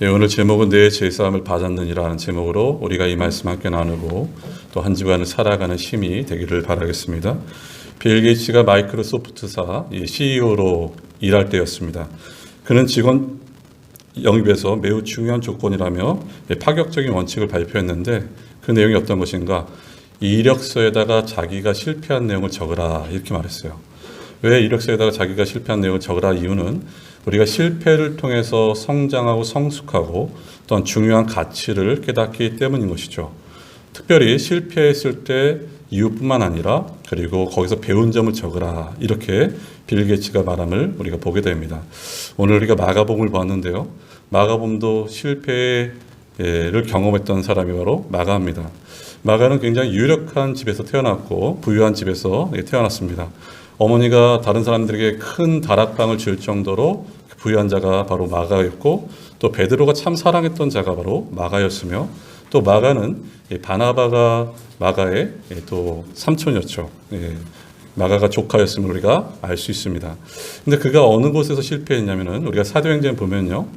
오늘 제목은 내 죄사함을 받았느니라는 제목으로 우리가 이 말씀 함께 나누고 또 한 주간을 살아가는 힘이 되기를 바라겠습니다. 빌 게이츠가 마이크로소프트사 CEO로 일할 때였습니다. 그는 직원 영입에서 매우 중요한 조건이라며 파격적인 원칙을 발표했는데 그 내용이 어떤 것인가? 이력서에다가 자기가 실패한 내용을 적으라 이렇게 말했어요. 왜 이력서에다가 자기가 실패한 내용을 적으라? 이유는 우리가 실패를 통해서 성장하고 성숙하고 또한 중요한 가치를 깨닫기 때문인 것이죠. 특별히 실패했을 때 이유뿐만 아니라 그리고 거기서 배운 점을 적으라 이렇게 빌 게이츠가 말함을 우리가 보게 됩니다. 오늘 우리가 마가복음을 봤는데요. 마가복음도 실패를 경험했던 사람이 바로 마가입니다. 마가는 굉장히 유력한 집에서 태어났고 부유한 집에서 태어났습니다. 어머니가 다른 사람들에게 큰 다락방을 지을 정도로 부유한 자가 바로 마가였고 또 베드로가 참 사랑했던 자가 바로 마가였으며 또 마가는 바나바가 마가의 또 삼촌이었죠. 마가가 조카였음을 우리가 알 수 있습니다. 근데 그가 어느 곳에서 실패했냐면은 우리가 사도행전 보면요.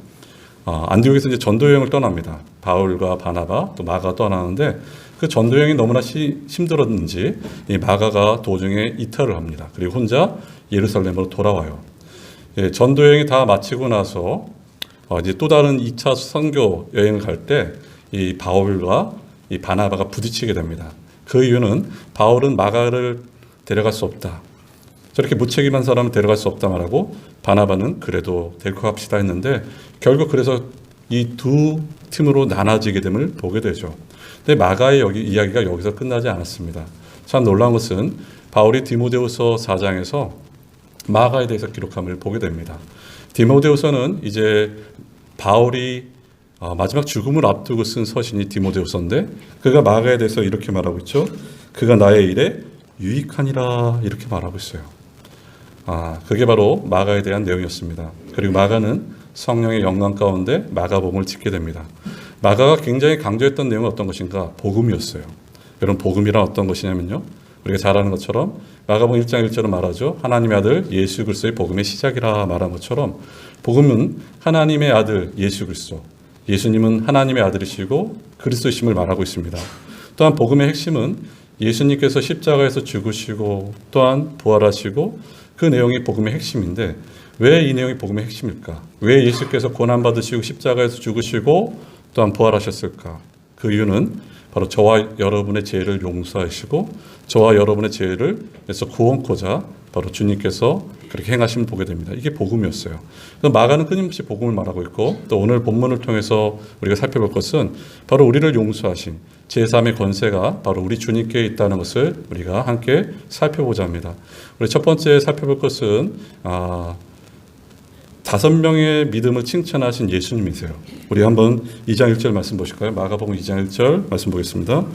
안디옥에서 이제 전도 여행을 떠납니다. 바울과 바나바 또 마가 떠나는데 그 전도 여행이 너무나 힘들었는지 이 마가가 도중에 이탈을 합니다. 그리고 혼자 예루살렘으로 돌아와요. 전도 여행이 다 마치고 나서 이제 또 다른 2차 선교 여행을 갈 때 이 바울과 이 바나바가 부딪히게 됩니다. 그 이유는 바울은 마가를 데려갈 수 없다. 저렇게 무책임한 사람을 데려갈 수 없다 말하고 바나바는 그래도 데리고 갑시다 했는데 결국 그래서 이 두 팀으로 나눠지게 됨을 보게 되죠. 근데 마가의 이야기가 여기서 끝나지 않았습니다. 참 놀라운 것은 바울이 디모데후서 4장에서 마가에 대해서 기록함을 보게 됩니다. 디모데후서는 이제 바울이 마지막 죽음을 앞두고 쓴 서신이 디모데후서인데 그가 마가에 대해서 이렇게 말하고 있죠. 그가 나의 일에 유익하니라 이렇게 말하고 있어요. 그게 바로 마가에 대한 내용이었습니다. 그리고 마가는 성령의 영광 가운데 마가복음을 짓게 됩니다. 마가가 굉장히 강조했던 내용은 어떤 것인가? 복음이었어요. 여러분 복음이란 어떤 것이냐면요. 우리가 잘 아는 것처럼 마가복음 1장 1절은 말하죠. 하나님의 아들 예수 그리스도의 복음의 시작이라 말한 것처럼 복음은 하나님의 아들 예수 그리스도, 예수님은 하나님의 아들이시고 그리스도이심을 말하고 있습니다. 또한 복음의 핵심은 예수님께서 십자가에서 죽으시고 또한 부활하시고 그 내용이 복음의 핵심인데 왜 이 내용이 복음의 핵심일까? 왜 예수께서 고난받으시고 십자가에서 죽으시고 또한 부활하셨을까? 그 이유는 바로 저와 여러분의 죄를 용서하시고 저와 여러분의 죄를 그래서 구원코자 바로 주님께서 그렇게 행하심을 보게 됩니다. 이게 복음이었어요. 마가는 끊임없이 복음을 말하고 있고 또 오늘 본문을 통해서 우리가 살펴볼 것은 바로 우리를 용서하신 제3의 권세가 바로 우리 주님께 있다는 것을 우리가 함께 살펴보자 합니다. 우리 첫 번째 살펴볼 것은 5명의 믿음을 칭찬하신 예수님이세요. 우리 한번 2장 1절 말씀 보실까요? 마가복음 2장 1절 말씀 보겠습니다.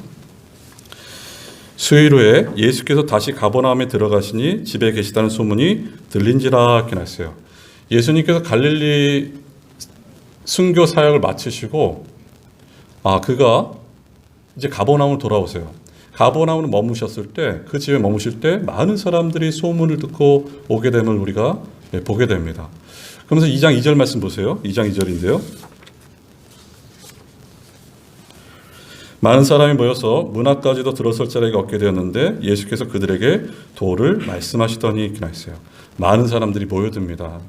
수일 후에 예수께서 다시 가버나움에 들어가시니 집에 계시다는 소문이 들린지라 이렇게 나왔어요. 예수님께서 갈릴리 순교 사역을 마치시고 그가 이제 가버나움으로 돌아오세요. 가버나움을 머무셨을 때 그 집에 머무실 때 많은 사람들이 소문을 듣고 오게 됨을 우리가 보게 됩니다. 그러면서 2장 2절 말씀 보세요. 2장 2절인데요. 많은 사람이 모여서 문 앞까지도 들어설 자리가 없게 되었는데 예수께서 그들에게 도를 말씀하시더니 이렇게 나있어요. 많은 사람들이 모여듭니다.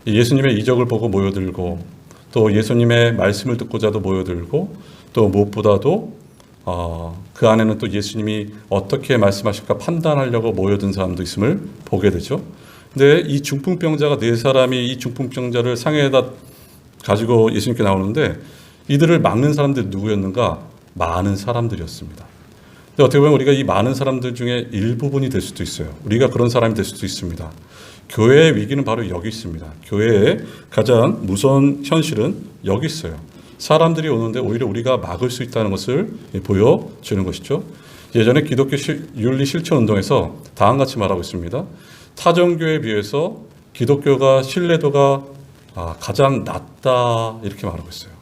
예수님의 이적을 보고 모여들고 또 예수님의 말씀을 듣고자도 모여들고 또 무엇보다도 그 안에는 또 예수님이 어떻게 말씀하실까 판단하려고 모여든 사람도 있음을 보게 되죠. 근데 이 중풍병자가 4사람이 이 중풍병자를 상에다 가지고 예수님께 나오는데 이들을 막는 사람들이 누구였는가? 많은 사람들이었습니다. 근데 어떻게 보면 우리가 이 많은 사람들 중에 일부분이 될 수도 있어요. 우리가 그런 사람이 될 수도 있습니다. 교회의 위기는 바로 여기 있습니다. 교회의 가장 무서운 현실은 여기 있어요. 사람들이 오는데 오히려 우리가 막을 수 있다는 것을 보여주는 것이죠. 예전에 기독교 윤리 실천 운동에서 다음같이 말하고 있습니다. 타종교에 비해서 기독교가 신뢰도가 가장 낮다 이렇게 말하고 있어요.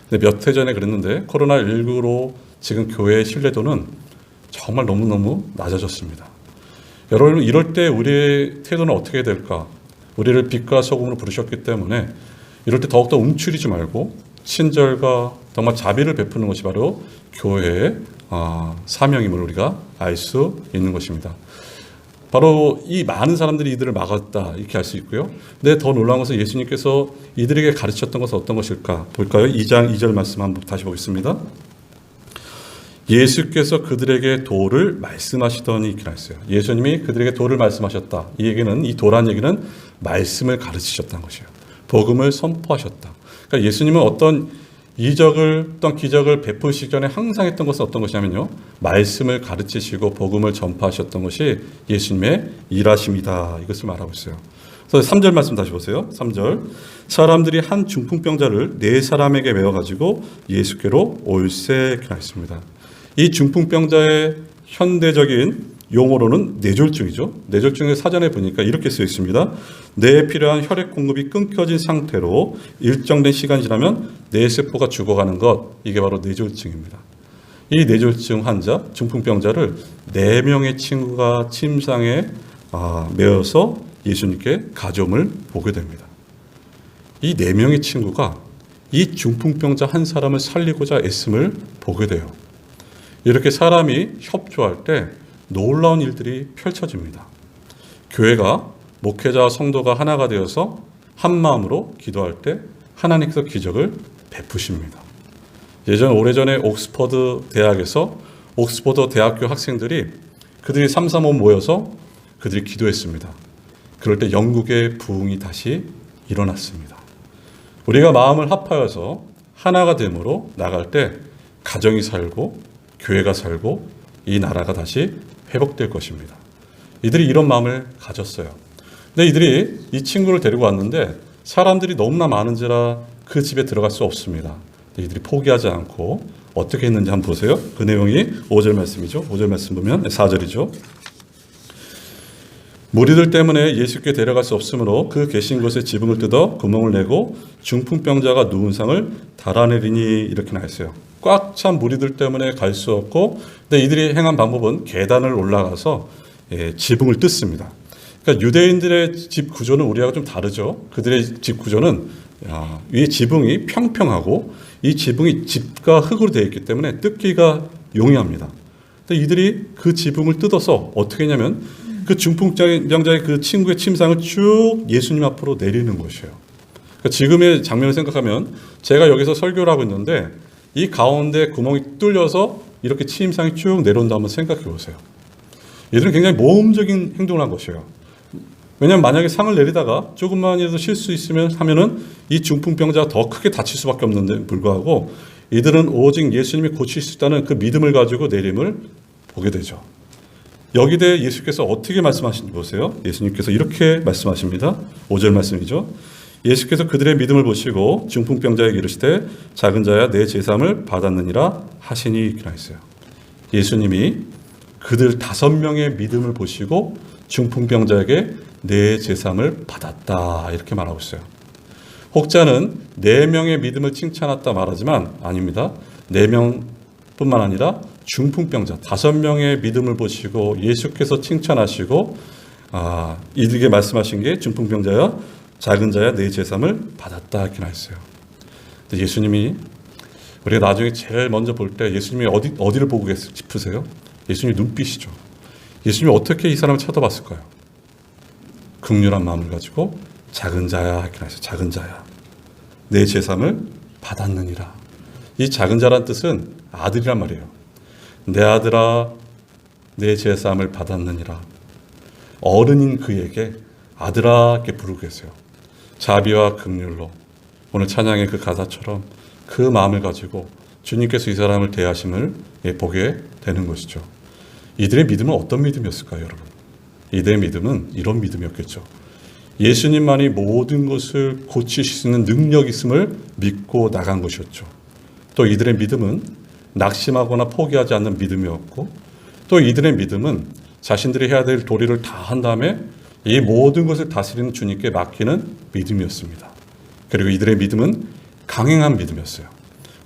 근데 몇 해 전에 그랬는데 코로나19로 지금 교회의 신뢰도는 정말 너무너무 낮아졌습니다. 여러분 이럴 때 우리의 태도는 어떻게 될까? 우리를 빛과 소금으로 부르셨기 때문에 이럴 때 더욱더 움츠리지 말고 친절과 정말 자비를 베푸는 것이 바로 교회의 사명임을 우리가 알 수 있는 것입니다. 바로 이 많은 사람들이 이들을 막았다 이렇게 알 수 있고요. 근데 더 놀라운 것은 예수님께서 이들에게 가르쳤던 것은 어떤 것일까 볼까요? 2장 2절 말씀 한번 다시 보겠습니다. 예수께서 그들에게 도를 말씀하시더니 이렇게 했어요. 예수님이 그들에게 도를 말씀하셨다. 이 얘기는, 이 도란 얘기는 말씀을 가르치셨다는 것이에요. 복음을 선포하셨다. 그러니까 예수님은 어떤 이적을, 어떤 기적을 베푸시기 전에 항상 했던 것은 어떤 것이냐면요, 말씀을 가르치시고 복음을 전파하셨던 것이 예수님의 일하심이다. 이것을 말하고 있어요. 그래서 3절 말씀 다시 보세요. 3절. 사람들이 한 중풍병자를 4사람에게 메워가지고 예수께로 올세 이렇게 했습니다. 이 중풍병자의 현대적인 용어로는 뇌졸중이죠. 뇌졸중의 사전에 보니까 이렇게 쓰여 있습니다. 뇌에 필요한 혈액 공급이 끊겨진 상태로 일정된 시간이 지나면 뇌세포가 죽어가는 것, 이게 바로 뇌졸중입니다. 이 뇌졸중 환자, 중풍병자를 4명의 친구가 침상에 메어서 예수님께 가져옴을 보게 됩니다. 이 4명의 친구가 이 중풍병자 한 사람을 살리고자 애씀을 보게 돼요. 이렇게 사람이 협조할 때 놀라운 일들이 펼쳐집니다. 교회가, 목회자와 성도가 하나가 되어서 한 마음으로 기도할 때 하나님께서 기적을 베푸십니다. 오래전에 옥스퍼드 대학에서 옥스퍼드 대학교 학생들이 그들이 335 모여서 그들이 기도했습니다. 그럴 때 영국의 부흥이 다시 일어났습니다. 우리가 마음을 합하여서 하나가 됨으로 나갈 때 가정이 살고 교회가 살고 이 나라가 다시 회복될 것입니다. 이들이 이런 마음을 가졌어요. 근데 이들이 이 친구를 데리고 왔는데 사람들이 너무나 많은지라 그 집에 들어갈 수 없습니다. 이들이 포기하지 않고 어떻게 했는지 한번 보세요. 그 내용이 5절 말씀이죠. 5절 말씀 보면 4절이죠. 무리들 때문에 예수께 데려갈 수 없으므로 그 계신 곳에 지붕을 뜯어 구멍을 내고 중풍병자가 누운 상을 달아내리니 이렇게 나왔어요. 꽉 찬 무리들 때문에 갈 수 없고, 근데 이들이 행한 방법은 계단을 올라가서 지붕을 뜯습니다. 그러니까 유대인들의 집 구조는 우리하고 좀 다르죠. 그들의 집 구조는 위에 지붕이 평평하고 이 지붕이 집과 흙으로 되어 있기 때문에 뜯기가 용이합니다. 근데 이들이 그 지붕을 뜯어서 어떻게 했냐면 그 중풍병자의 그 친구의 침상을 쭉 예수님 앞으로 내리는 것이에요. 그러니까 지금의 장면을 생각하면 제가 여기서 설교를 하고 있는데 이 가운데 구멍이 뚫려서 이렇게 침상이 쭉 내려온다 한번 생각해 보세요. 얘들은 굉장히 모험적인 행동을 한 것이에요. 왜냐하면 만약에 상을 내리다가 조금만이라도 실수 있으면 하면은 이 중풍병자가 더 크게 다칠 수밖에 없는데 불구하고 이들은 오직 예수님이 고칠 수 있다는 그 믿음을 가지고 내림을 보게 되죠. 여기 대해 예수께서 어떻게 말씀하시는지 보세요. 예수님께서 이렇게 말씀하십니다. 5절 말씀이죠. 예수께서 그들의 믿음을 보시고 중풍병자에게 이르시되 작은 자야 내 제사함을 받았느니라 하시니 이렇게 했어요. 예수님이 그들 5명의 믿음을 보시고 중풍병자에게 내 제사함을 받았다 이렇게 말하고 있어요. 혹자는 4명의 믿음을 칭찬했다 말하지만 아닙니다. 4명뿐만 아니라 중풍병자 5명의 믿음을 보시고 예수께서 칭찬하시고 이들에게 말씀하신 게 중풍병자야 작은 자야 내 제사함을 받았다 이렇게 했어요. 근데 예수님이 우리가 나중에 제일 먼저 볼 때 예수님이 어디를 보고 싶으세요? 예수님 눈빛이죠. 예수님이 어떻게 이 사람을 쳐다봤을까요? 긍휼한 마음을 가지고 작은 자야 이렇게 했어요. 작은 자야 내 제사함을 받았느니라. 이 작은 자란 뜻은 아들이란 말이에요. 내 아들아 내 제사함을 받았느니라. 어른인 그에게 아들아 이렇게 부르고 계세요. 자비와 긍휼로 오늘 찬양의 그 가사처럼 그 마음을 가지고 주님께서 이 사람을 대하심을 보게 되는 것이죠. 이들의 믿음은 어떤 믿음이었을까요, 여러분? 이들의 믿음은 이런 믿음이었겠죠. 예수님만이 모든 것을 고치실 수 있는 능력이 있음을 믿고 나간 것이었죠. 또 이들의 믿음은 낙심하거나 포기하지 않는 믿음이었고, 또 이들의 믿음은 자신들이 해야 될 도리를 다 한 다음에 이 모든 것을 다스리는 주님께 맡기는 믿음이었습니다. 그리고 이들의 믿음은 강행한 믿음이었어요.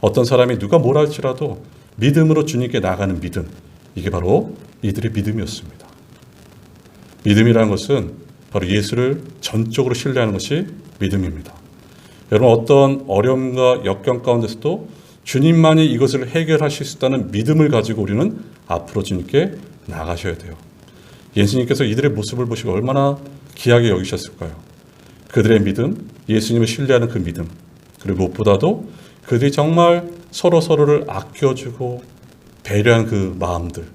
어떤 사람이 누가 뭘 할지라도 믿음으로 주님께 나가는 믿음, 이게 바로 이들의 믿음이었습니다. 믿음이라는 것은 바로 예수를 전적으로 신뢰하는 것이 믿음입니다. 여러분 어떤 어려움과 역경 가운데서도 주님만이 이것을 해결하실 수 있다는 믿음을 가지고 우리는 앞으로 주님께 나가셔야 돼요. 예수님께서 이들의 모습을 보시고 얼마나 귀하게 여기셨을까요? 그들의 믿음, 예수님을 신뢰하는 그 믿음, 그리고 무엇보다도 그들이 정말 서로를 아껴주고 배려한 그 마음들,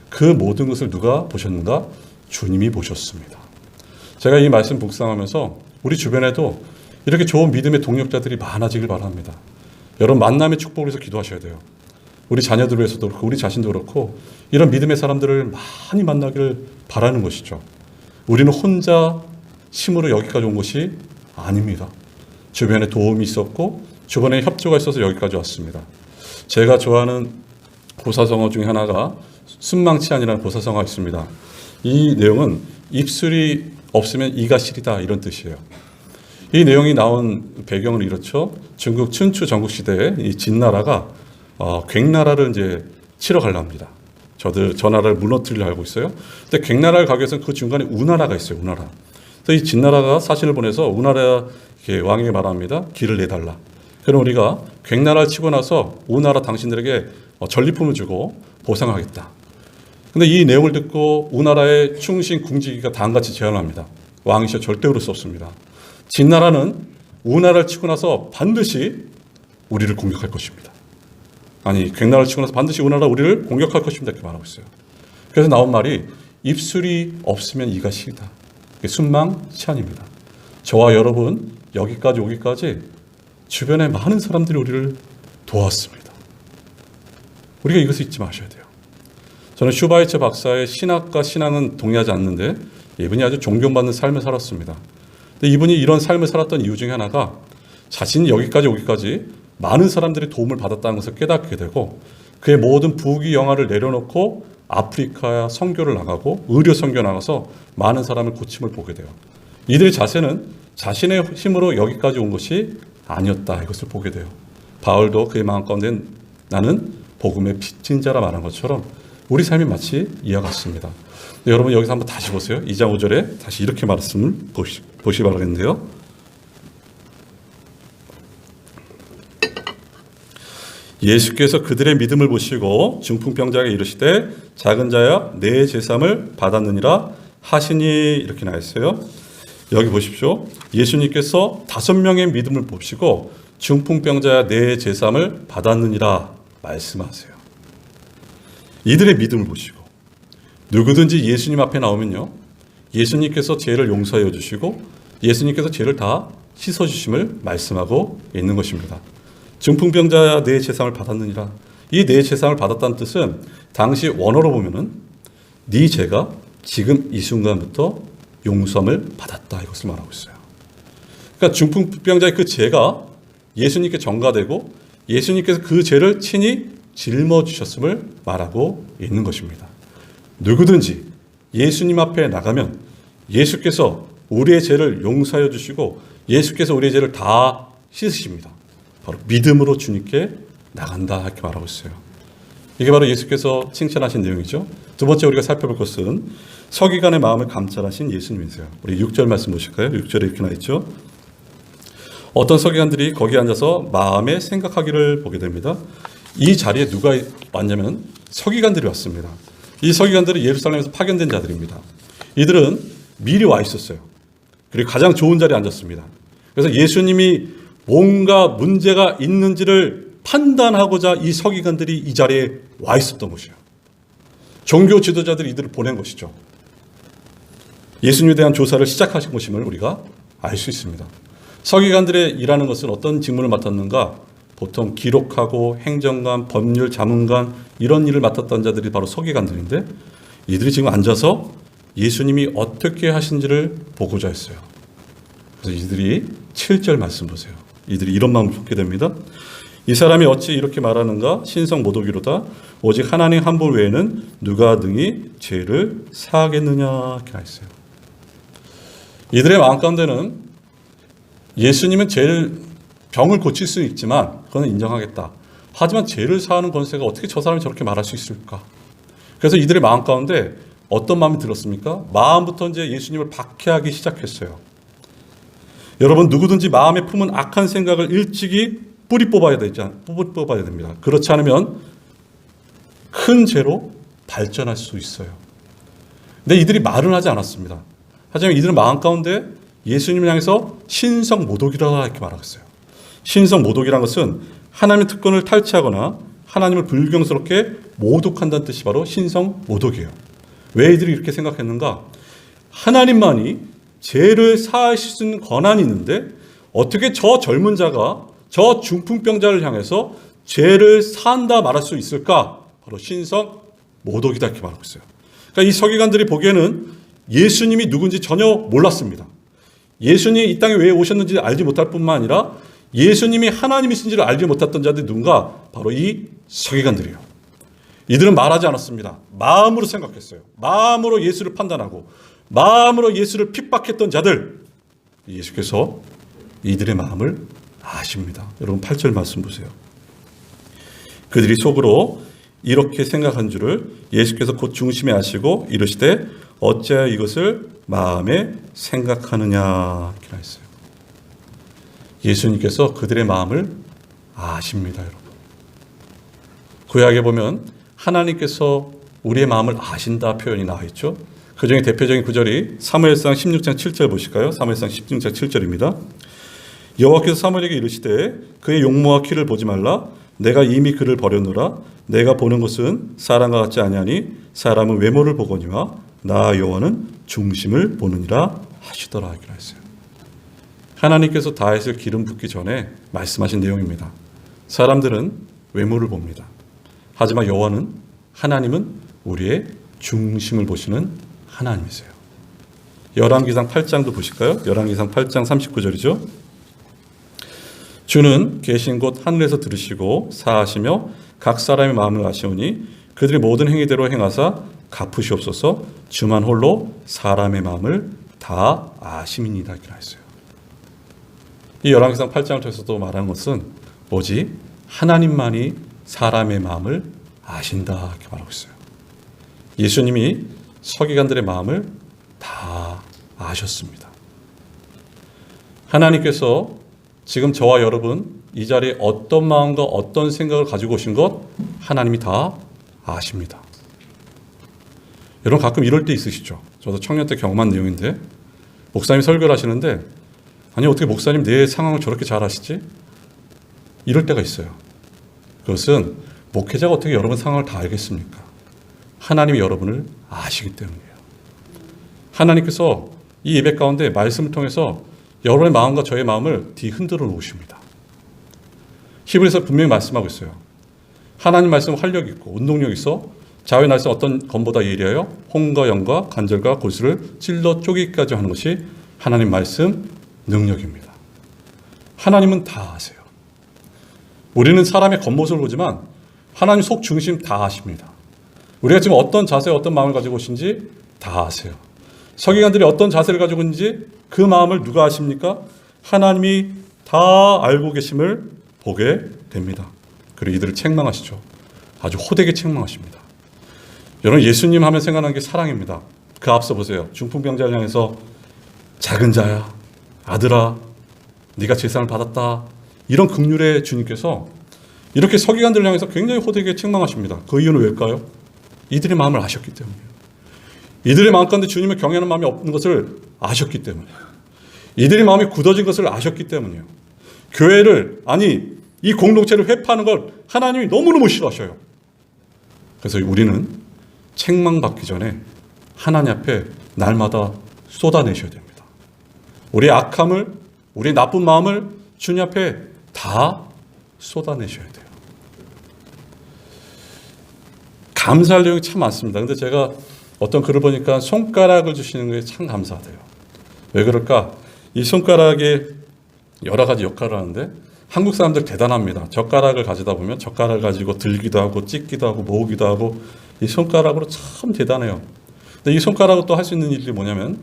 그 모든 것을 누가 보셨는가? 주님이 보셨습니다. 제가 이 말씀 묵상하면서 우리 주변에도 이렇게 좋은 믿음의 동력자들이 많아지길 바랍니다. 여러분 만남의 축복을 위해서 기도하셔야 돼요. 우리 자녀들 위해서도 그렇고 우리 자신도 그렇고 이런 믿음의 사람들을 많이 만나기를 바라는 것이죠. 우리는 혼자 힘으로 여기까지 온 것이 아닙니다. 주변에 도움이 있었고 주변에 협조가 있어서 여기까지 왔습니다. 제가 좋아하는 고사성어 중에 하나가 순망치안이라는 고사성어가 있습니다. 이 내용은 입술이 없으면 이가 시리다 이런 뜻이에요. 이 내용이 나온 배경은 이렇죠. 중국 춘추 전국시대에 이 진나라가 괭나라를 이제 치러 가려 합니다. 저 나라를 무너뜨리려 알고 있어요. 근데 괭나라를 가기 위해서는 그 중간에 우나라가 있어요. 우나라. 그래서 이 진나라가 사신을 보내서 우나라 왕에게 말합니다. 길을 내달라. 그럼 우리가 괭나라를 치고 나서 우나라 당신들에게 전리품을 주고 보상하겠다. 근데 이 내용을 듣고 우나라의 충신 궁지기가 다음같이 제안을 합니다. 왕이셔 절대 그럴 수 없습니다. 진나라는 우나라를 치고 나서 반드시 우리를 공격할 것입니다. 아니 괭나라를 치고 나서 반드시 우나라가 우리를 공격할 것입니다. 이렇게 말하고 있어요. 그래서 나온 말이 입술이 없으면 이가 시리다. 순망치안입니다. 저와 여러분 여기까지 오기까지 주변에 많은 사람들이 우리를 도왔습니다. 우리가 이것을 잊지 마셔야 돼요. 저는 슈바이처 박사의 신학과 신앙은 동의하지 않는데 이분이 아주 존경받는 삶을 살았습니다. 근데 이분이 이런 삶을 살았던 이유 중에 하나가 자신이 여기까지 오기까지 많은 사람들이 도움을 받았다는 것을 깨닫게 되고 그의 모든 부귀 영화를 내려놓고 아프리카야 선교를 나가고 의료 선교 나가서 많은 사람을 고침을 보게 돼요. 이들의 자세는 자신의 힘으로 여기까지 온 것이 아니었다 이것을 보게 돼요. 바울도 그의 마음 가운데 나는 복음의 빚진 자라 말한 것처럼 우리 삶이 마치 이와 같습니다. 여러분 여기서 한번 다시 보세요. 2장 5절에 다시 이렇게 말씀을 보시 바라겠는데요. 예수께서 그들의 믿음을 보시고 중풍병자에게 이르시되 작은 자야 내 제삼을 받았느니라 하시니 이렇게 나와 있어요. 여기 보십시오. 예수님께서 5명의 믿음을 보시고 중풍병자야 내 제삼을 받았느니라 말씀하세요. 이들의 믿음을 보시고 누구든지 예수님 앞에 나오면요. 예수님께서 죄를 용서해 주시고 예수님께서 죄를 다 씻어주심을 말씀하고 있는 것입니다. 중풍병자야 내 제삼을 받았느니라. 이 내 제삼을 받았다는 뜻은 당시 원어로 보면은 네 죄가 지금 이 순간부터 용서함을 받았다 이것을 말하고 있어요. 그러니까 중풍병자의 그 죄가 예수님께 전가되고 예수님께서 그 죄를 친히 짊어지셨음을 말하고 있는 것입니다. 누구든지 예수님 앞에 나가면 예수께서 우리의 죄를 용서해 주시고 예수께서 우리의 죄를 다 씻으십니다. 바로 믿음으로 주님께 나간다 이렇게 말하고 있어요. 이게 바로 예수께서 칭찬하신 내용이죠. 두 번째 우리가 살펴볼 것은 서기관의 마음을 감찰하신 예수님이세요. 우리 6절 말씀 보실까요? 6절에 이렇게 나와 있죠. 어떤 서기관들이 거기 앉아서 마음에 생각하기를 보게 됩니다. 이 자리에 누가 왔냐면 서기관들이 왔습니다. 이 서기관들은 예루살렘에서 파견된 자들입니다. 이들은 미리 와 있었어요. 그리고 가장 좋은 자리에 앉았습니다. 그래서 예수님이 뭔가 문제가 있는지를 판단하고자 이 서기관들이 이 자리에 와 있었던 것이에요. 종교 지도자들이 이들을 보낸 것이죠. 예수님에 대한 조사를 시작하신 것임을 우리가 알 수 있습니다. 서기관들의 일하는 것은 어떤 직무를 맡았는가? 보통 기록하고 행정관, 법률, 자문관 이런 일을 맡았던 자들이 바로 서기관들인데 이들이 지금 앉아서 예수님이 어떻게 하신지를 보고자 했어요. 그래서 이들이 7절 말씀 보세요. 이들이 이런 마음을 품게 됩니다. 이 사람이 어찌 이렇게 말하는가? 신성 모독이로다. 오직 하나님 한 분 외에는 누가 능히 죄를 사하겠느냐 이렇게 했어요. 이들의 마음 가운데는 예수님은 병을 고칠 수 있지만 그건 인정하겠다. 하지만 죄를 사하는 권세가 어떻게 저 사람이 저렇게 말할 수 있을까? 그래서 이들의 마음 가운데 어떤 마음이 들었습니까? 마음부터 이제 예수님을 박해하기 시작했어요. 여러분, 누구든지 마음에 품은 악한 생각을 일찍이 뿌리 뽑아야 됩니다. 그렇지 않으면 큰 죄로 발전할 수 있어요. 근데 이들이 말은 하지 않았습니다. 하지만 이들은 마음 가운데 예수님을 향해서 신성모독이라 이렇게 말하고 있어요. 신성모독이란 것은 하나님의 특권을 탈취하거나 하나님을 불경스럽게 모독한다는 뜻이 바로 신성모독이에요. 왜 이들이 이렇게 생각했는가? 하나님만이 죄를 사하실 수 있는 권한이 있는데 어떻게 저 젊은 자가 저 중풍병자를 향해서 죄를 사한다 말할 수 있을까? 바로 신성모독이다 이렇게 말하고 있어요. 그러니까 이 서기관들이 보기에는 예수님이 누군지 전혀 몰랐습니다. 예수님이 이 땅에 왜 오셨는지 알지 못할 뿐만 아니라 예수님이 하나님이신지를 알지 못했던 자들이 누군가? 바로 이 서기관들이에요. 이들은 말하지 않았습니다. 마음으로 생각했어요. 마음으로 예수를 판단하고 마음으로 예수를 핍박했던 자들. 예수께서 이들의 마음을 아십니다. 여러분 8절 말씀 보세요. 그들이 속으로 이렇게 생각한 줄을 예수께서 곧 중심에 아시고 이르시되 어찌하여 이것을 마음에 생각하느냐 이렇게 했어요. 예수님께서 그들의 마음을 아십니다. 여러분. 구약에 보면 하나님께서 우리의 마음을 아신다 표현이 나와 있죠. 그 중에 대표적인 구절이 사무엘상 16장 7절 보실까요? 사무엘상 16장 7절입니다. 여호와께서 사무엘에게 이르시되 그의 용모와 키를 보지 말라. 내가 이미 그를 버렸노라. 내가 보는 것은 사람과 같지 아니하니 사람은 외모를 보거니와 나 여호와는 중심을 보느니라 하시더라 이렇게 했어요. 하나님께서 다윗을 기름 붓기 전에 말씀하신 내용입니다. 사람들은 외모를 봅니다. 하지만 여호와는 하나님은 우리의 중심을 보시는 하나님이세요. 열왕기상 8장도 보실까요? 열왕기상 8장 39절이죠. 주는 계신 곳 하늘에서 들으시고 사하시며 각 사람의 마음을 아시오니 그들의 모든 행위대로 행하사 갚으시옵소서. 주만 홀로 사람의 마음을 다 아심이니이다 이렇게 했어요. 이 열왕기상 8장을 통해서도 말하는 것은 오직 하나님만이 사람의 마음을 아신다 이렇게 말하고 있어요. 예수님이 서기관들의 마음을 다 아셨습니다. 하나님께서 지금 저와 여러분 이 자리에 어떤 마음과 어떤 생각을 가지고 오신 것 하나님이 다 아십니다. 여러분 가끔 이럴 때 있으시죠? 저도 청년 때 경험한 내용인데 목사님 설교를 하시는데 아니 어떻게 목사님 내 상황을 저렇게 잘 아시지? 이럴 때가 있어요. 그것은 목회자가 어떻게 여러분 상황을 다 알겠습니까? 하나님이 여러분을 아시기 때문이에요. 하나님께서 이 예배 가운데 말씀을 통해서 여러분의 마음과 저의 마음을 흔들어 놓으십니다. 히브리서 분명히 말씀하고 있어요. 하나님 말씀은 활력 있고 운동력 있어 자유의 날선 어떤 검보다 예리하여 홍과 영과 관절과 골수를 찔러 쪼개기까지 하는 것이 하나님 말씀 능력입니다. 하나님은 다 아세요. 우리는 사람의 겉모습을 보지만 하나님 속 중심 다 아십니다. 우리가 지금 어떤 자세, 어떤 마음을 가지고 오신지 다 아세요. 서기관들이 어떤 자세를 가지고 있는지 그 마음을 누가 아십니까? 하나님이 다 알고 계심을 보게 됩니다. 그리고 이들을 책망하시죠. 아주 호되게 책망하십니다. 여러분 예수님 하면 생각나는 게 사랑입니다. 그 앞서 보세요. 중풍병자를 향해서 작은 자야, 아들아, 네가 제사를 받았다. 이런 긍휼의 주님께서 이렇게 서기관들을 향해서 굉장히 호되게 책망하십니다. 그 이유는 왜일까요? 이들의 마음을 아셨기 때문이에요. 이들의 마음 가운데 주님을 경외하는 마음이 없는 것을 아셨기 때문이에요. 이들의 마음이 굳어진 것을 아셨기 때문이에요. 교회를 이 공동체를 회파하는 걸 하나님이 너무너무 싫어하셔요. 그래서 우리는 책망받기 전에 하나님 앞에 날마다 쏟아내셔야 됩니다. 우리의 악함을, 우리의 나쁜 마음을 주님 앞에 다 쏟아내셔야 돼요. 감사할 내용이 참 많습니다. 근데 제가 어떤 글을 보니까 손가락을 주시는 게 참 감사하대요. 왜 그럴까? 이 손가락에 여러 가지 역할을 하는데 한국 사람들 대단합니다. 젓가락을 가지다 보면 젓가락을 가지고 들기도 하고 찢기도 하고 모으기도 하고 이 손가락으로 참 대단해요. 근데 이 손가락으로 또 할 수 있는 일이 뭐냐면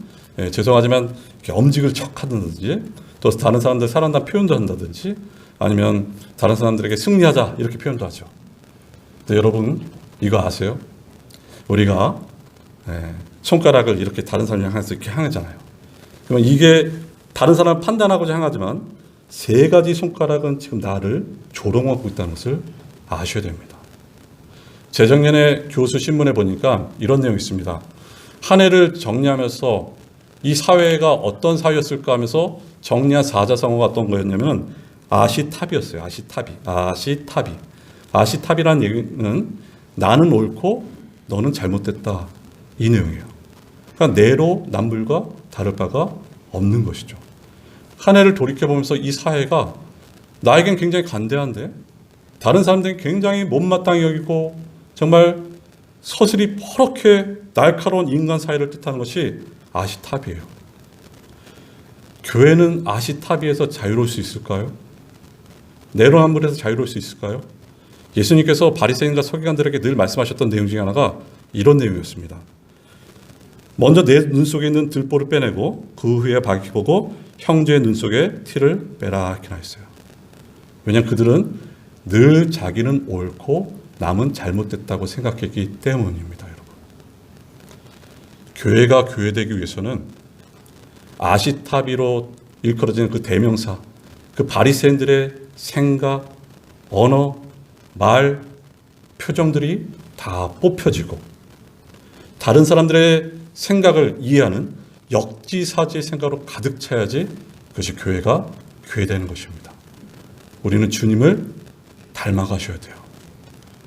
죄송하지만 이렇게 엄지를 척 하든지 또 다른 사람들 사랑한다는 표현도 한다든지 아니면 다른 사람들에게 승리하자 이렇게 표현도 하죠. 근데 여러분 이거 아세요? 우리가 손가락을 이렇게 다른 사람을 향해서 이렇게 향하잖아요. 그러면 이게 다른 사람을 판단하고자 향하지만 세 가지 손가락은 지금 나를 조롱하고 있다는 것을 아셔야 됩니다. 재작년에 교수 신문에 보니까 이런 내용이 있습니다. 한 해를 정리하면서 이 사회가 어떤 사회였을까 하면서 정리한 사자성어가 어떤 거였냐면 아시탑이었어요. 아시탑이라는 얘기는 나는 옳고 너는 잘못됐다, 이 내용이에요. 그러니까 내로 남불과 다를 바가 없는 것이죠. 한 해를 돌이켜보면서 이 사회가 나에겐 굉장히 간대한데 다른 사람들은 굉장히 못마땅히 여기고 정말 서슬이 퍼렇게 날카로운 인간 사회를 뜻하는 것이 아시탑이에요. 교회는 아시타비에서 자유로울 수 있을까요? 내로남불에서 자유로울 수 있을까요? 예수님께서 바리새인과 서기관들에게 늘 말씀하셨던 내용 중에 하나가 이런 내용이었습니다. 먼저 내 눈 속에 있는 들보를 빼내고 그 후에 바퀴 보고 형제의 눈 속에 티를 빼라, 이렇게 나있어요. 왜냐하면 그들은 늘 자기는 옳고 남은 잘못됐다고 생각했기 때문입니다. 여러분, 교회가 교회되기 위해서는 아시타비로 일컬어지는 그 대명사, 그 바리새인들의 생각, 언어, 말, 표정들이 다 뽑혀지고 다른 사람들의 생각을 이해하는 역지사지의 생각으로 가득 차야지 그것이 교회가 교회되는 것입니다. 우리는 주님을 닮아가셔야 돼요.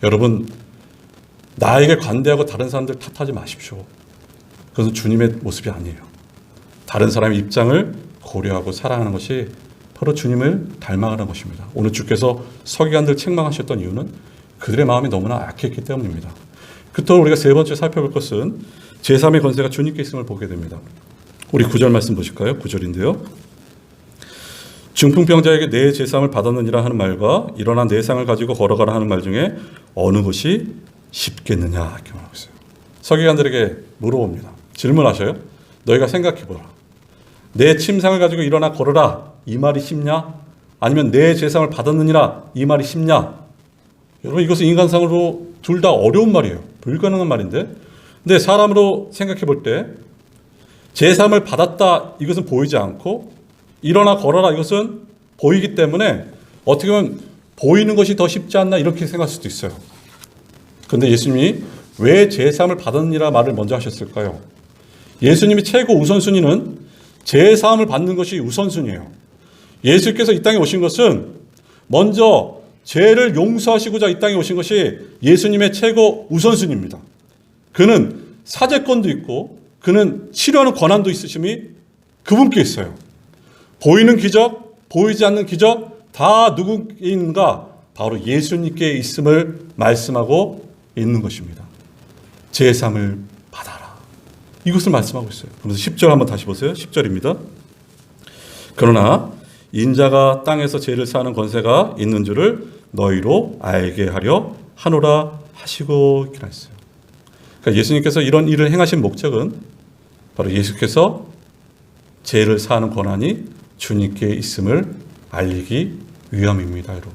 여러분, 나에게 관대하고 다른 사람들 탓하지 마십시오. 그것은 주님의 모습이 아니에요. 다른 사람의 입장을 고려하고 사랑하는 것이 바로 주님을 닮아가는 것입니다. 오늘 주께서 서기관들 책망하셨던 이유는 그들의 마음이 너무나 악했기 때문입니다. 그토록 우리가 세 번째 살펴볼 것은 제3의 권세가 주님께 있음을 보게 됩니다. 우리 9절 말씀 보실까요? 9절인데요. 중풍병자에게 내 제3을 받았느니라 하는 말과 일어나 내 상을 가지고 걸어가라 하는 말 중에 어느 것이 쉽겠느냐, 이렇게 말하고 있어요. 서기관들에게 물어봅니다. 질문하셔요. 너희가 생각해보라. 내 침상을 가지고 일어나 걸어라, 이 말이 쉽냐? 아니면 내 제3을 받았느니라, 이 말이 쉽냐? 여러분, 이것은 인간상으로 둘 다 어려운 말이에요. 불가능한 말인데, 근데 사람으로 생각해 볼 때 제3을 받았다, 이것은 보이지 않고 일어나 걸어라, 이것은 보이기 때문에 어떻게 보면 보이는 것이 더 쉽지 않나, 이렇게 생각할 수도 있어요. 그런데 예수님이 왜 제3을 받았느니라 말을 먼저 하셨을까요? 예수님이 최고 우선순위는 제3을 받는 것이 우선순위예요. 예수께서 이 땅에 오신 것은 먼저 죄를 용서하시고자 이 땅에 오신 것이 예수님의 최고 우선순위입니다. 그는 사죄권도 있고 그는 치료하는 권한도 있으심이 그분께 있어요. 보이는 기적, 보이지 않는 기적 다 누구인가? 바로 예수님께 있음을 말씀하고 있는 것입니다. 제3을 받아라, 이것을 말씀하고 있어요. 그래서 10절 한번 다시 보세요. 10절입니다. 그러나 인자가 땅에서 죄를 사하는 권세가 있는 줄을 너희로 알게 하려 하노라 하시고, 이렇게 했어요. 그러니까 예수님께서 이런 일을 행하신 목적은 바로 예수께서 죄를 사하는 권한이 주님께 있음을 알리기 위함입니다. 여러분,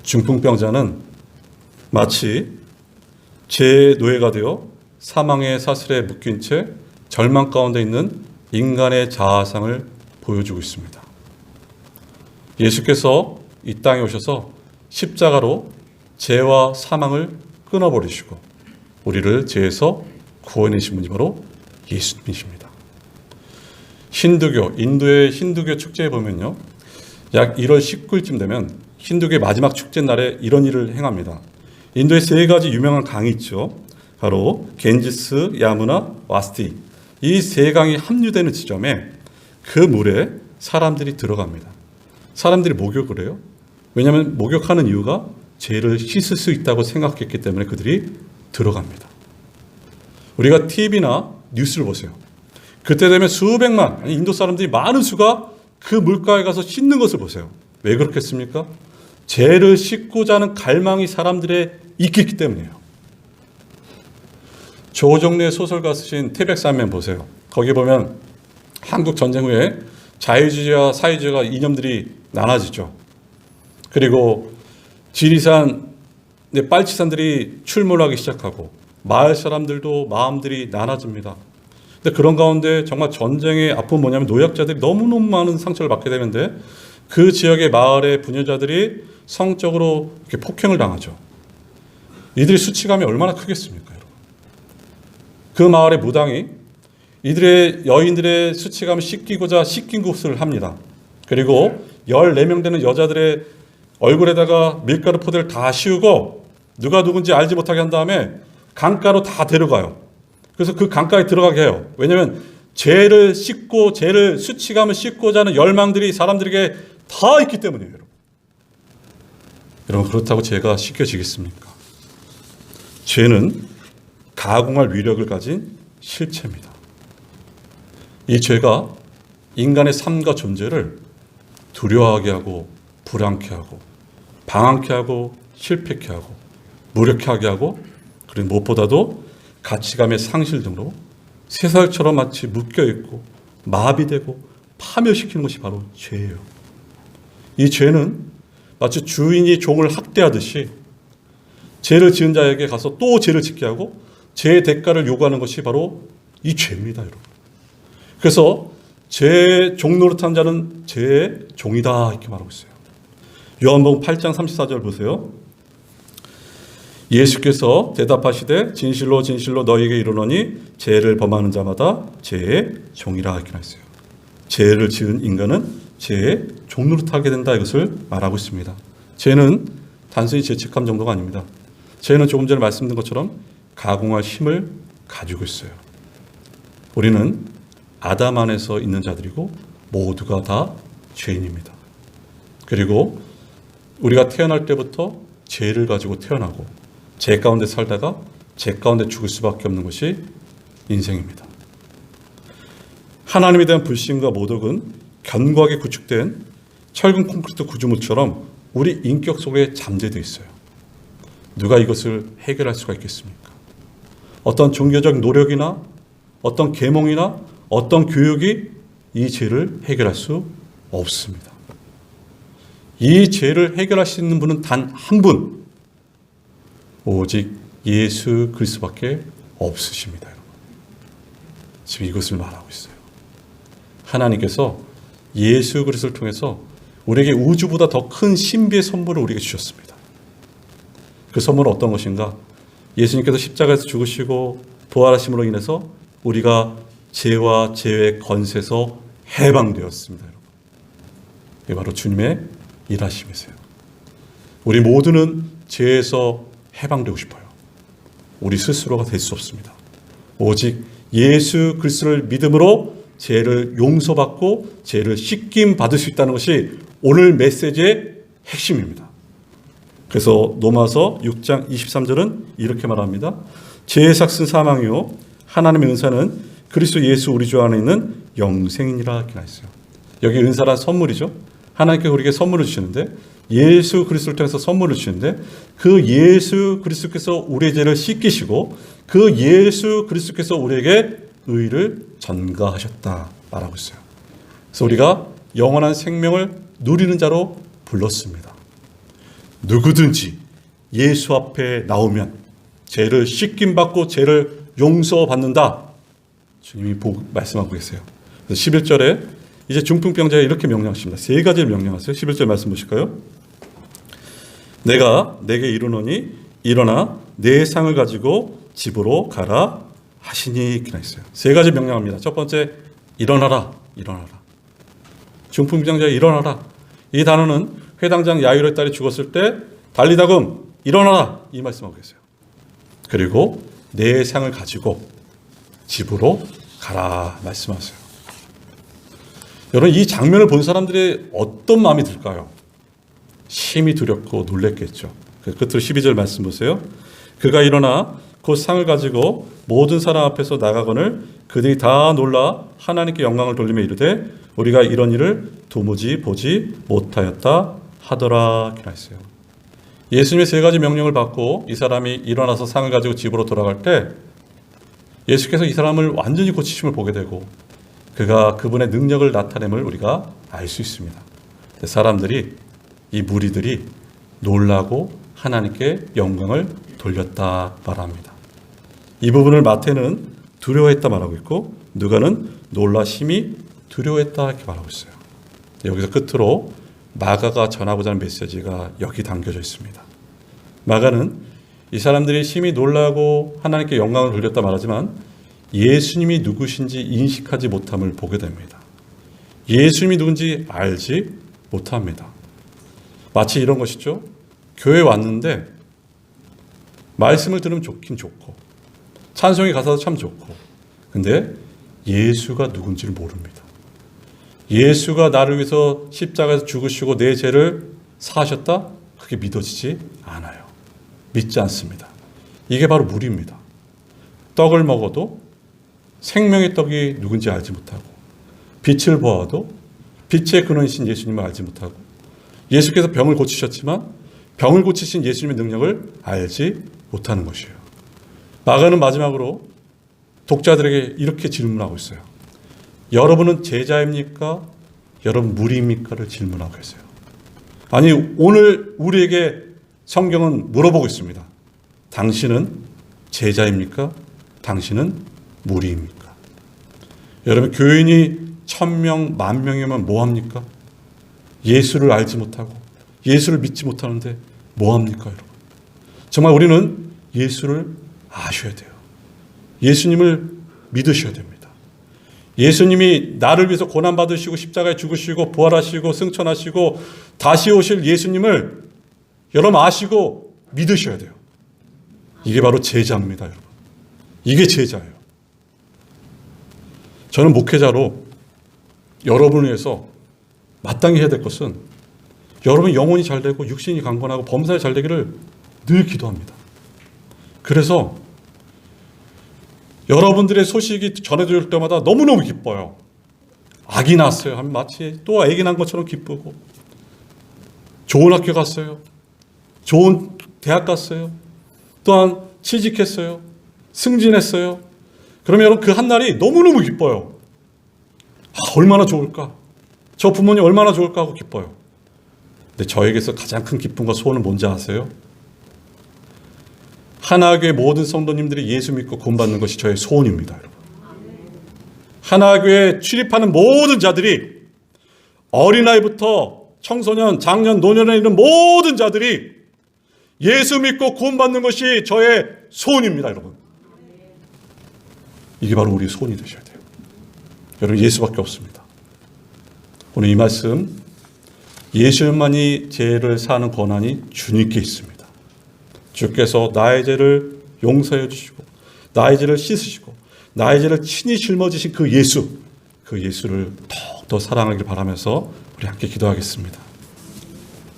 중풍병자는 마치 죄의 노예가 되어 사망의 사슬에 묶인 채 절망 가운데 있는 인간의 자아상을 보여주고 있습니다. 예수께서 이 땅에 오셔서 십자가로 죄와 사망을 끊어버리시고 우리를 죄에서 구원해내신 분이 바로 예수님이십니다. 힌두교, 인도의 힌두교 축제에 보면요, 약 1월 19일쯤 되면 힌두교의 마지막 축제 날에 이런 일을 행합니다. 인도에 세 가지 유명한 강이 있죠. 바로 겐지스, 야무나, 와스티. 이 세 강이 합류되는 지점에 그 물에 사람들이 들어갑니다. 사람들이 목욕을 해요. 왜냐하면 목욕하는 이유가 죄를 씻을 수 있다고 생각했기 때문에 그들이 들어갑니다. 우리가 TV나 뉴스를 보세요. 그때 되면 수백만, 인도 사람들이 많은 수가 그 물가에 가서 씻는 것을 보세요. 왜 그렇겠습니까? 죄를 씻고자 하는 갈망이 사람들의 있기 때문이에요. 조정래 소설가 쓰신 태백산면 보세요. 거기 보면 한국 전쟁 후에 자유주의와 사회주의가 이념들이 나눠지죠. 그리고 지리산, 빨치산들이 출몰하기 시작하고 마을 사람들도 마음들이 나눠집니다. 근데 그런 가운데 정말 전쟁의 아픔은 뭐냐면 노약자들이 너무너무 많은 상처를 받게 되는데 그 지역의 마을의 부녀자들이 성적으로 이렇게 폭행을 당하죠. 이들의 수치감이 얼마나 크겠습니까, 여러분? 그 마을의 무당이 이들의 여인들의 수치감을 씻기고자 씻긴 굿을 합니다. 그리고 14명 되는 여자들의 얼굴에다가 밀가루 포대를 다 씌우고 누가 누군지 알지 못하게 한 다음에 강가로 다 데려가요. 그래서 그 강가에 들어가게 해요. 왜냐하면 죄를 씻고 죄를 수치감을 씻고자 하는 열망들이 사람들에게 다 있기 때문이에요. 여러분 그렇다고 죄가 씻겨지겠습니까? 죄는 가공할 위력을 가진 실체입니다. 이 죄가 인간의 삶과 존재를 두려워하게 하고 불안케 하고 방황케 하고 실패케 하고 무력하게 하고 그리고 무엇보다도 가치감의 상실 등으로 새살처럼 마치 묶여있고 마비되고 파멸시키는 것이 바로 죄예요. 이 죄는 마치 주인이 종을 학대하듯이 죄를 지은 자에게 가서 또 죄를 짓게 하고 죄의 대가를 요구하는 것이 바로 이 죄입니다, 여러분. 그래서 죄의 종 노릇한 자는 죄의 종이다 이렇게 말하고 있어요. 요한복음 8장 34절 보세요. 예수께서 대답하시되 진실로 진실로 너희에게 이르노니 죄를 범하는 자마다 죄의 종이라 이렇게 말했어요. 죄를 지은 인간은 죄의 종 노릇하게 된다 이것을 말하고 있습니다. 죄는 단순히 죄책감 정도가 아닙니다. 죄는 조금 전에 말씀드린 것처럼 가공할 힘을 가지고 있어요. 우리는 아담 안에서 있는 자들이고 모두가 다 죄인입니다. 그리고 우리가 태어날 때부터 죄를 가지고 태어나고 죄 가운데 살다가 죄 가운데 죽을 수밖에 없는 것이 인생입니다. 하나님에 대한 불신과 모독은 견고하게 구축된 철근 콘크리트 구조물처럼 우리 인격 속에 잠재되어 있어요. 누가 이것을 해결할 수가 있겠습니까? 어떤 종교적 노력이나 어떤 계몽이나 어떤 교육이 이 죄를 해결할 수 없습니다. 이 죄를 해결할 수 있는 분은 단 한 분, 오직 예수 그리스도밖에 없으십니다. 여러분. 지금 이것을 말하고 있어요. 하나님께서 예수 그리스도를 통해서 우리에게 우주보다 더 큰 신비의 선물을 우리에게 주셨습니다. 그 선물은 어떤 것인가? 예수님께서 십자가에서 죽으시고 부활하심으로 인해서 우리가 죄와 죄의 권세에서 해방되었습니다. 여러분. 이게 바로 주님의 일하심이세요. 우리 모두는 죄에서 해방되고 싶어요. 우리 스스로가 될 수 없습니다. 오직 예수 그리스도를 믿음으로 죄를 용서받고 죄를 씻김 받을 수 있다는 것이 오늘 메시지의 핵심입니다. 그래서 로마서 6장 23절은 이렇게 말합니다. 죄의 삭은 사망이요 하나님의 은사는 그리스도 예수 우리 주 안에 있는 영생이니라 이렇게 나있어요. 여기 은사란 선물이죠. 하나님께서 우리에게 선물을 주시는데 예수 그리스도를 통해서 선물을 주시는데 그 예수 그리스도께서 우리의 죄를 씻기시고 그 예수 그리스도께서 우리에게 의를 전가하셨다 말하고 있어요. 그래서 우리가 영원한 생명을 누리는 자로 불렀습니다. 누구든지 예수 앞에 나오면 죄를 씻김 받고 죄를 용서받는다. 주님이 말씀하고 계세요. 그래서 11절에 이제 중풍병자에 이렇게 명령하십니다. 세 가지를 명령하세요. 11절 말씀 보실까요? 내가 내게 이르노니 일어나 내 상을 가지고 집으로 가라 하시니 이렇게 있어요. 세 가지 명령합니다. 첫 번째, 일어나라, 일어나라. 중풍병자에 일어나라. 이 단어는 회당장 야이로의 딸이 죽었을 때 달리다금 일어나라 이 말씀하고 계세요. 그리고 내 상을 가지고 집으로 가라 말씀하세요. 여러분 이 장면을 본 사람들이 어떤 마음이 들까요? 심히 두렵고 놀랬겠죠. 끝으로 12절 말씀 보세요. 그가 일어나 곧 상을 가지고 모든 사람 앞에서 나가거늘 그들이 다 놀라 하나님께 영광을 돌리며 이르되 우리가 이런 일을 도무지 보지 못하였다 하더라 이렇게 했어요. 예수님의 세 가지 명령을 받고 이 사람이 일어나서 상을 가지고 집으로 돌아갈 때 예수께서 이 사람을 완전히 고치심을 보게 되고 그가 그분의 능력을 나타냄을 우리가 알 수 있습니다. 사람들이 이 무리들이 놀라고 하나님께 영광을 돌렸다 말합니다. 이 부분을 마태는 두려워했다 말하고 있고 누가는 놀라 심히 두려워했다 이렇게 말하고 있어요. 여기서 끝으로 마가가 전하고자 하는 메시지가 여기 담겨져 있습니다. 마가는 이 사람들이 심히 놀라고 하나님께 영광을 돌렸다 말하지만 예수님이 누구신지 인식하지 못함을 보게 됩니다. 예수님이 누군지 알지 못합니다. 마치 이런 것이죠. 교회 왔는데 말씀을 들으면 좋긴 좋고 찬송이 가사도 참 좋고 근데 예수가 누군지를 모릅니다. 예수가 나를 위해서 십자가에서 죽으시고 내 죄를 사하셨다? 그게 믿어지지 않아요. 믿지 않습니다. 이게 바로 무리입니다. 떡을 먹어도 생명의 떡이 누군지 알지 못하고 빛을 보아도 빛의 근원이신 예수님을 알지 못하고 예수께서 병을 고치셨지만 병을 고치신 예수님의 능력을 알지 못하는 것이에요. 마가는 마지막으로 독자들에게 이렇게 질문하고 있어요. 여러분은 제자입니까? 여러분 무리입니까?를 질문하고 계세요. 아니 오늘 우리에게 성경은 물어보고 있습니다. 당신은 제자입니까? 당신은 무리입니까? 여러분 교인이 1000명, 10,000명이면 뭐합니까? 예수를 알지 못하고 예수를 믿지 못하는데 뭐합니까 여러분? 정말 우리는 예수를 아셔야 돼요. 예수님을 믿으셔야 됩니다. 예수님이 나를 위해서 고난받으시고 십자가에 죽으시고 부활하시고 승천하시고 다시 오실 예수님을 여러분 아시고 믿으셔야 돼요. 이게 바로 제자입니다 여러분. 이게 제자예요. 저는 목회자로 여러분을 위해서 마땅히 해야 될 것은 여러분 영혼이 잘 되고 육신이 강건하고 범사에 잘 되기를 늘 기도합니다. 그래서 여러분들의 소식이 전해질 때마다 너무너무 기뻐요. 아기 낳았어요 하면 마치 또 아기 낳은 것처럼 기쁘고 좋은 학교 갔어요. 좋은 대학 갔어요. 또한 취직했어요. 승진했어요. 그러면 여러분 그 한날이 너무너무 기뻐요. 얼마나 좋을까? 저 부모님 얼마나 좋을까 하고 기뻐요. 근데 저에게서 가장 큰 기쁨과 소원은 뭔지 아세요? 하나교회 모든 성도님들이 예수 믿고 구원받는 것이 저의 소원입니다. 여러분. 하나교회에 출입하는 모든 자들이 어린아이부터 청소년, 장년, 노년에 있는 모든 자들이 예수 믿고 구원받는 것이 저의 소원입니다. 여러분. 이게 바로 우리의 소원이 되셔야 돼요. 여러분 예수밖에 없습니다. 오늘 이 말씀 예수님만이 죄를 사는 권한이 주님께 있습니다. 주께서 나의 죄를 용서해 주시고 나의 죄를 씻으시고 나의 죄를 친히 짊어지신 그 예수를 더욱더 사랑하길 바라면서 우리 함께 기도하겠습니다.